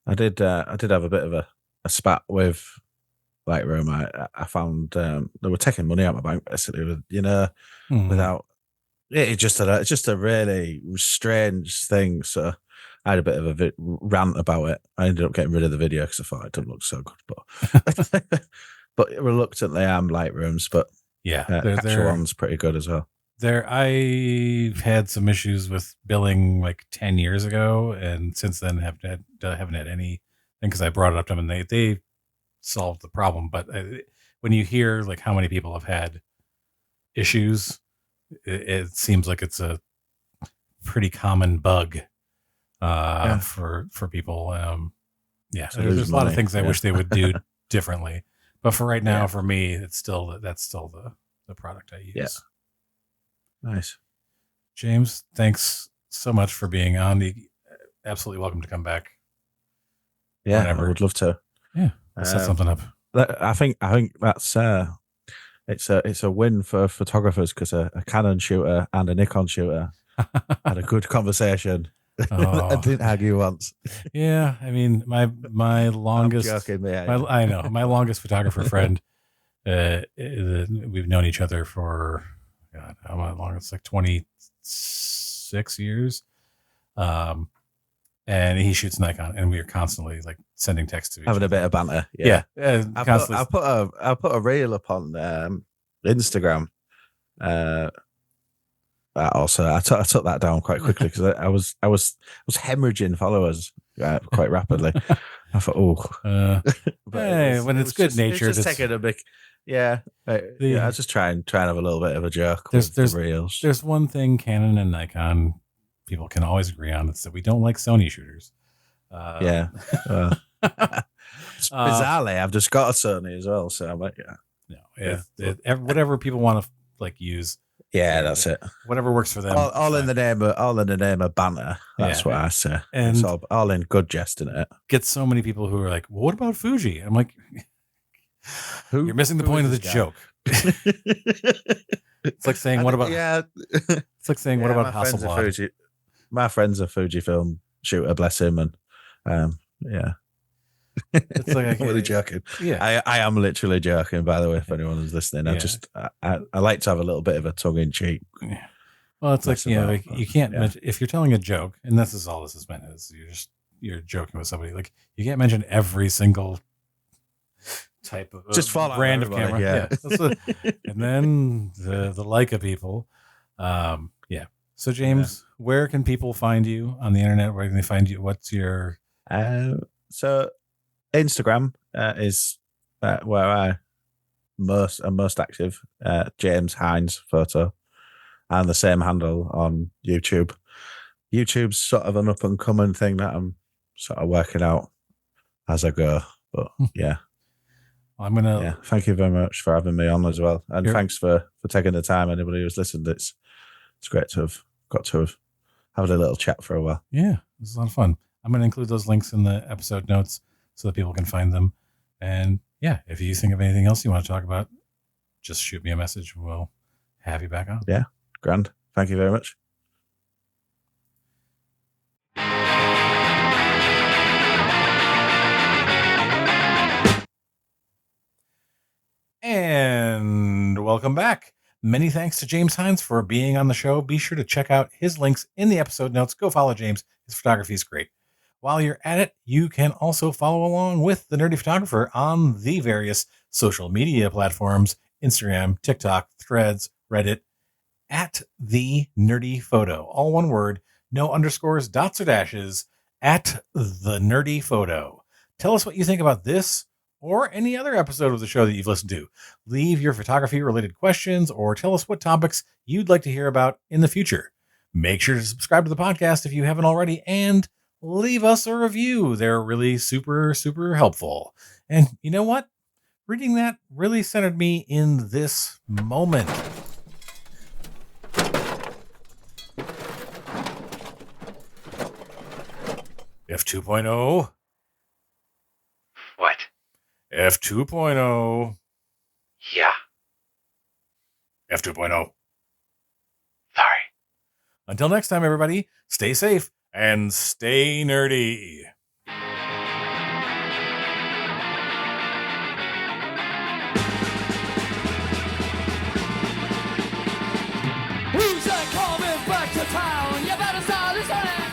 I did have a bit of a spat with Lightroom. I found they were taking money out of my bank basically, without. It's just a really strange thing. So I had a bit of a rant about it. I ended up getting rid of the video because I thought it didn't look so good. But reluctantly, I'm Lightrooms. But Capture One's pretty good as well. I've had some issues with billing like 10 years ago, and since then haven't had anything because I brought it up to them and they solved the problem. But when you hear like how many people have had issues, it seems like it's a pretty common bug for people. So there's a lot of things I wish they would do differently, but for right now, for me, that's still the product I use. Yeah. Nice. James, thanks so much for being on. Absolutely welcome to come back. Yeah, whenever. I would love to. Yeah, we'll set something up. I think that's it's a win for photographers because a Canon shooter and a Nikon shooter had a good conversation. I didn't argue once. Yeah, I mean my longest. I'm joking, I know my longest photographer friend. We've known each other for God, how long? It's like 26 years. And he shoots Nikon, and we are constantly like sending texts to each having other. a bit of banter. I put a reel up on Instagram. Also, I took that down quite quickly because I was hemorrhaging followers quite rapidly. I thought, when it's good natured, it's just taking a big. I was just trying to have a little bit of a joke. There's the reels. There's one thing Canon and Nikon people can always agree on. It's that we don't like Sony shooters. Bizarrely, I've just got a Sony as well, so I'm like, whatever people want to like use. Yeah, that's it. Whatever works for them. All in the name of banter. That's what I say. And it's all in good jest, isn't it? Get so many people who are like, well, what about Fuji? I'm like, you're missing the point of the joke. It's like saying, what about? It's like saying, what about Hasselblad? My friend's a Fujifilm shooter, bless him, and it's like I'm really joking. Yeah, I am literally joking. By the way, if anyone is listening, I like to have a little bit of a tongue in cheek. Yeah. Well, it's like you can't mention, if you're telling a joke, and this is all this is meant is you're joking with somebody. Like you can't mention every single type of just fall brand of camera. Yeah. And then the Leica people. So James, where can people find you on the internet? Where can they find you? What's your so Instagram is where I'm most active. James Hines Photo, and the same handle on YouTube. YouTube's sort of an up and coming thing that I'm sort of working out as I go. But yeah. I'm gonna. Yeah. Thank you very much for having me on as well, and thanks for taking the time. Anybody who's listened, it's great to have had a little chat for a while. Yeah, this is a lot of fun. I'm gonna include those links in the episode notes so that people can find them. And yeah, if you think of anything else you want to talk about, just shoot me a message. We'll have you back on. Yeah, grand. Thank you very much. And welcome back. Many thanks to James Hines for being on the show. Be sure to check out his links in the episode notes. Go follow James. His photography is great. While you're at it, you can also follow along with the Nerdy Photographer on the various social media platforms, Instagram, TikTok, Threads, Reddit, at the Nerdy Photo. All one word, no underscores, dots, or dashes, at the Nerdy Photo. Tell us what you think about this or any other episode of the show that you've listened to. Leave your photography-related questions or tell us what topics you'd like to hear about in the future. Make sure to subscribe to the podcast if you haven't already, and leave us a review. They're really super, super helpful. And you know what? Reading that really centered me in this moment. F2.0. What? F2.0. Yeah. F2.0. Sorry. Until next time, everybody, stay safe and stay nerdy. Who's that coming back to town? You better start listening.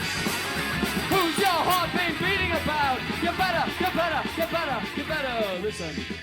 Who's your heart been beating about? You better listen.